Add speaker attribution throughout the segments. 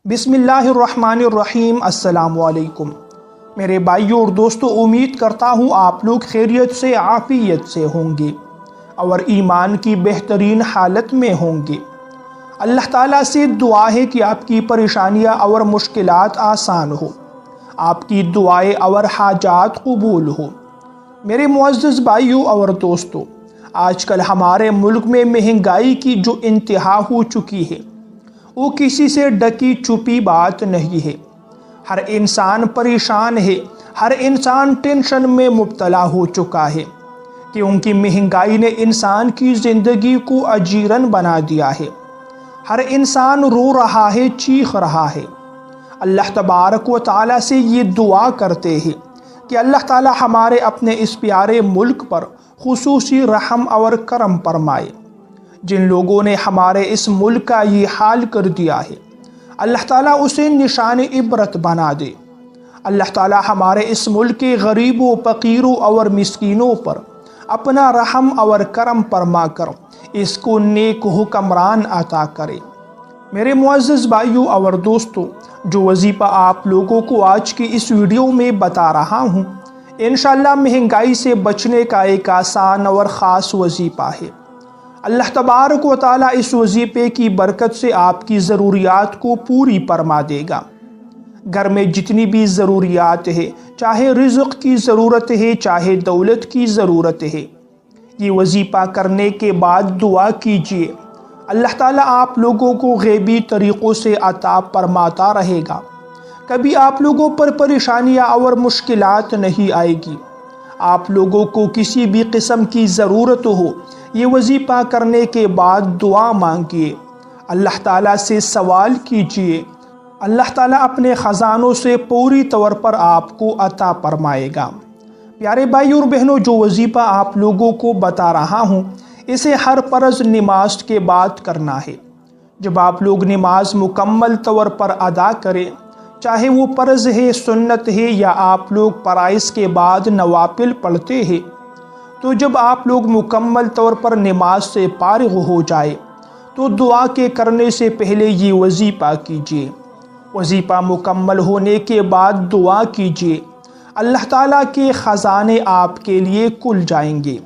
Speaker 1: बिस्मिल्लाहिर्रहमानिर्रहीम। अस्सलाम वालेकुम मेरे भाइयों और दोस्तों, उम्मीद करता हूँ आप लोग खैरियत से आफियत से होंगे और ईमान की बेहतरीन हालत में होंगे। अल्लाह ताला से दुआ है कि आपकी परेशानियाँ और मुश्किलात आसान हो, आपकी दुआएं और हाजात कबूल हो। मेरे मुअज़्ज़ज़ भाइयों और दोस्तों, आजकल हमारे मुल्क में महंगाई की जो इंतहा हो चुकी है वो किसी से ढकी छुपी बात नहीं है। हर इंसान परेशान है, हर इंसान टेंशन में मुब्तला हो चुका है क्योंकि महंगाई ने इंसान की ज़िंदगी को अजीरन बना दिया है। हर इंसान रो रहा है, चीख रहा है। अल्लाह तबारक व तआला से ये दुआ करते हैं कि अल्लाह ताला हमारे अपने इस प्यारे मुल्क पर खुसूसी रहम और करम फरमाए। जिन लोगों ने हमारे इस मुल्क का ये हाल कर दिया है, अल्लाह ताला उसे निशान इबरत बना दे। अल्लाह ताला हमारे इस मुल्क के गरीबों, फ़कीरों और मिस्कीनों पर अपना रहम और करम फरमा कर इसको नेक हुक्मरान अता करे। मेरे मुअज़्ज़ज़ भाइयों और दोस्तों, जो वजीफ़ा आप लोगों को आज की इस वीडियो में बता रहा हूँ, इंशाअल्लाह महंगाई से बचने का एक आसान और ख़ास वजीफ़ा है। अल्लाह तबारक व तआला इस वजीफ़े की बरकत से आपकी ज़रूरियात को पूरी फरमा देगा। घर में जितनी भी ज़रूरियात है, चाहे रिज़्क़ की ज़रूरत है, चाहे दौलत की ज़रूरत है, ये वजीफ़ा करने के बाद दुआ कीजिए। अल्लाह ताला आप लोगों को गैबी तरीक़ों से अता फरमाता रहेगा। कभी आप लोगों पर परेशानियाँ और मुश्किलात नहीं आएगी। आप लोगों को किसी भी किस्म की ज़रूरत हो, ये वजीफ़ा करने के बाद दुआ मांगिए, अल्लाह ताला से सवाल कीजिए। अल्लाह ताला अपने ख़जानों से पूरी तौर पर आपको अता फरमाएगा। प्यारे भाई और बहनों, जो वजीफ़ा आप लोगों को बता रहा हूँ, इसे हर फ़र्ज़ नमाज के बाद करना है। जब आप लोग नमाज मुकम्मल तौर पर अदा करें, चाहे वो फ़र्ज़ है, सुन्नत है, या आप लोग फ़राइज़ के बाद नवाफिल पढ़ते हैं, तो जब आप लोग मुकम्मल तौर पर नमाज से फारिग हो जाए तो दुआ के करने से पहले ये वजीफ़ा कीजिए। वजीफ़ा मुकम्मल होने के बाद दुआ कीजिए, अल्लाह ताला के ख़जाने आपके लिए खुल जाएंगे।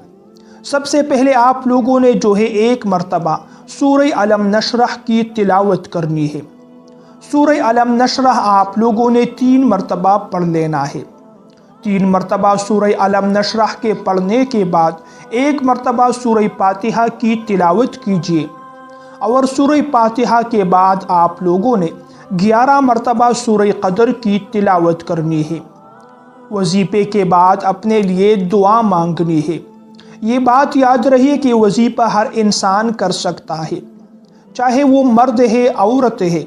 Speaker 1: सबसे पहले आप लोगों ने जो है एक मरतबा सूरह अलम नशरह की तिलावत करनी है। सूरह अलम नशरह आप लोगों ने 3 मरतबा पढ़ लेना है। 3 मरतबा सूरह अलम नशरह के पढ़ने के बाद 1 मरतबा सूरह फातिहा की तिलावत कीजिए और सूरह फातिहा के बाद आप लोगों ने 11 मरतबा सूरह क़दर की तिलावत करनी है। वजीफ़े के बाद अपने लिए दुआ मांगनी है। ये बात याद रहिए कि वजीफ़ा हर इंसान कर सकता है, चाहे वो मर्द है, औरत है,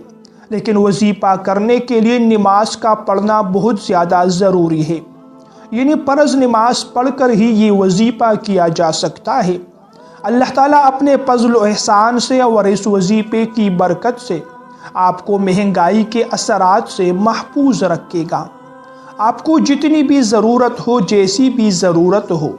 Speaker 1: लेकिन वजीफ़ा करने के लिए नमाज का पढ़ना बहुत ज़्यादा ज़रूरी है। यानी फ़र्ज़ नमाज पढ़कर ही ये वजीफ़ा किया जा सकता है। अल्लाह ताला अपने फज़्ल व एहसान से और इस वजीफ़े की बरकत से आपको महंगाई के असरात से महफूज रखेगा। आपको जितनी भी ज़रूरत हो, जैसी भी ज़रूरत हो,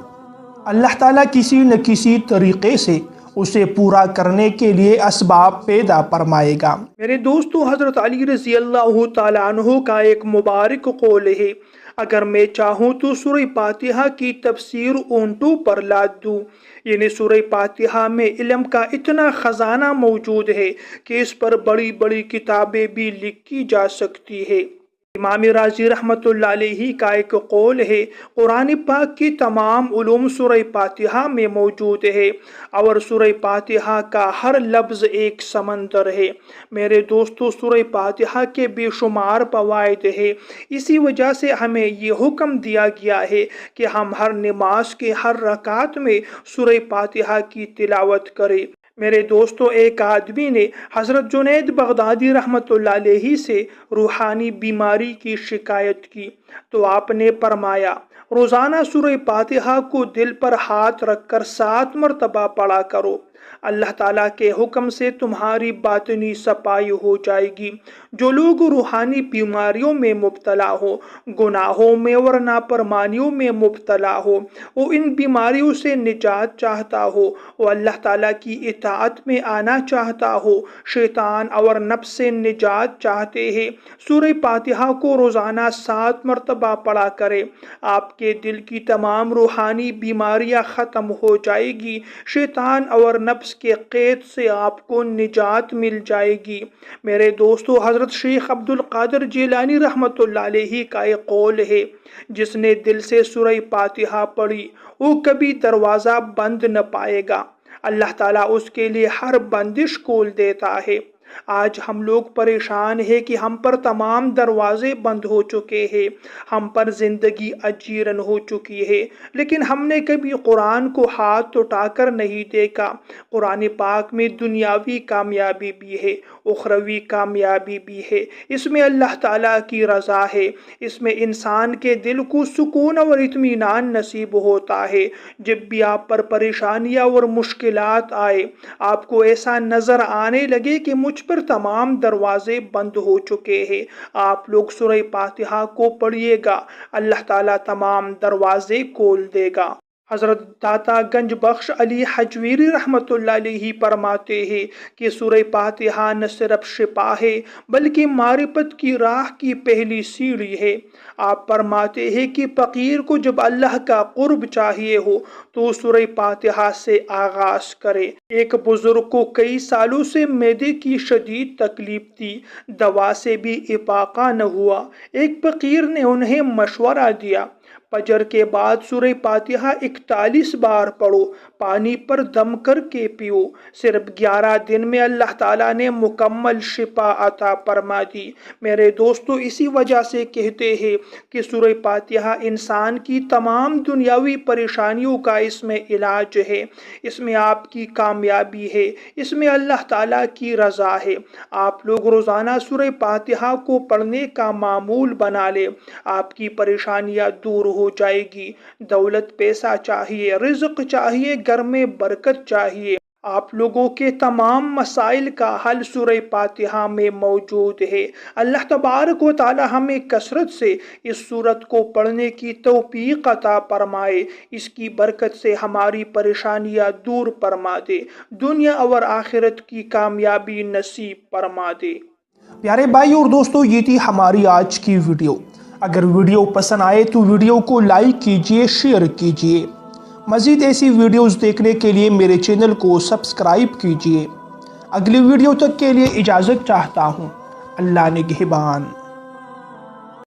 Speaker 1: अल्लाह ताला किसी न किसी तरीक़े से उसे पूरा करने के लिए असबाब पैदा फरमाएगा। मेरे दोस्तों, हज़रत अली रज़ी अल्लाह तआला अन्हु का एक मुबारक कौल है, अगर मैं चाहूँ तो सूरह फातिहा की तफसीर ऊँटों पर लाद दूँ। यानी सूरह फातिहा में इल्म का इतना ख़जाना मौजूद है कि इस पर बड़ी बड़ी किताबें भी लिखी जा सकती है। इमाम राज़ी रहमतुल्लाह अलैहि का एक कौल है, कुरान पाक की तमाम उलूम सूरह फातिहा में मौजूद है और सूरह फातिहा का हर लफ्ज़ एक समंदर है। मेरे दोस्तों, सूरह फातिहा के बेशुमार फ़वाइद है। इसी वजह से हमें ये हुक्म दिया गया है कि हम हर नमाज के हर रकात में सूरह फातिहा की तिलावत करें। मेरे दोस्तों, एक आदमी ने हज़रत जुनैद बगदादी रहमतुल्लाह अलैहि से रूहानी बीमारी की शिकायत की, तो आपने फरमाया, रोज़ाना सूरह फातिहा को दिल पर हाथ रखकर 7 मरतबा पढ़ा करो। اللہ تعالیٰ کے حکم سے تمہاری باطنی صفائی ہو جائے گی۔ جو لوگ روحانی بیماریوں میں مبتلا ہو، گناہوں میں اور نافرمانیوں میں مبتلا ہو، وہ ان بیماریوں سے نجات چاہتا ہو، وہ اللہ تعالیٰ کی اطاعت میں آنا چاہتا ہو، شیطان اور نفس سے نجات چاہتے ہیں، سورہ فاتحہ کو روزانہ 7 مرتبہ پڑھا کرے، آپ کے دل کی تمام روحانی بیماریاں ختم ہو جائے گی، شیطان اور نفس کے قید سے آپ کو نجات مل جائے گی۔ میرے دوستو، حضرت شیخ عبد القادر جیلانی رحمۃ اللہ علیہ کا ایک قول ہے، جس نے دل سے سورہ فاتحہ پڑھی وہ کبھی دروازہ بند نہ پائے گا، اللہ تعالیٰ اس کے لیے ہر بندش کھول دیتا ہے۔ آج ہم لوگ پریشان ہیں کہ ہم پر تمام دروازے بند ہو چکے ہیں، ہم پر زندگی اجیرن ہو چکی ہے، لیکن ہم نے کبھی قرآن کو ہاتھ اٹھا کر نہیں دیکھا۔ قرآن پاک میں دنیاوی کامیابی بھی ہے، اخروی کامیابی بھی ہے، اس میں اللہ تعالیٰ کی رضا ہے، اس میں انسان کے دل کو سکون اور اطمینان نصیب ہوتا ہے۔ جب بھی آپ پر پریشانیاں اور مشکلات آئے، آپ کو ایسا نظر آنے لگے کہ مجھ پر تمام دروازے بند ہو چکے ہیں، آپ لوگ سورہ فاتحہ کو پڑھیے گا، اللہ تعالیٰ تمام دروازے کھول دے گا۔ حضرت داتا گنج بخش علی حجویری رحمۃ اللہ علیہ فرماتے ہیں کہ سورہ فاتحہ نہ صرف شفا ہے بلکہ معرفت کی راہ کی پہلی سیڑھی ہے۔ آپ فرماتے ہیں کہ فقیر کو جب اللہ کا قرب چاہیے ہو تو سورہ فاتحہ سے آغاز کرے۔ ایک بزرگ کو کئی سالوں سے معدے کی شدید تکلیف تھی، دوا سے بھی افاقہ نہ ہوا۔ ایک فقیر نے انہیں مشورہ دیا، فجر کے بعد سورہ فاتحہ 41 بار پڑھو، پانی پر دم کر کے پیو، صرف 11 دن میں اللہ تعالیٰ نے مکمل شفا عطا فرما دی۔ میرے دوستو، اسی وجہ سے کہتے ہیں کہ سورہ فاتحہ انسان کی تمام دنیاوی پریشانیوں کا اس میں علاج ہے، اس میں آپ کی کامیابی ہے، اس میں اللہ تعالیٰ کی رضا ہے۔ آپ لوگ روزانہ سورہ فاتحہ کو پڑھنے کا معمول بنا لیں، آپ کی پریشانیاں دور ہو جائے گی۔ دولت پیسہ چاہیے، رزق چاہیے، گھر میں برکت چاہیے، آپ لوگوں کے تمام مسائل کا حل سورہ فاتحہ میں موجود ہے۔ اللہ تبارک و تعالی ہمیں کثرت سے اس سورت کو پڑھنے کی توفیق عطا فرمائے، اس کی برکت سے ہماری پریشانیاں دور فرما دے، دنیا اور آخرت کی کامیابی نصیب فرما دے۔
Speaker 2: پیارے بھائی اور دوستو، یہ تھی ہماری آج کی ویڈیو۔ اگر ویڈیو پسند آئے تو ویڈیو کو لائک کیجئے، شیئر کیجئے۔ مزید ایسی ویڈیوز دیکھنے کے لیے میرے چینل کو سبسکرائب کیجئے۔ اگلی ویڈیو تک کے لیے اجازت چاہتا ہوں۔ اللہ نگہبان۔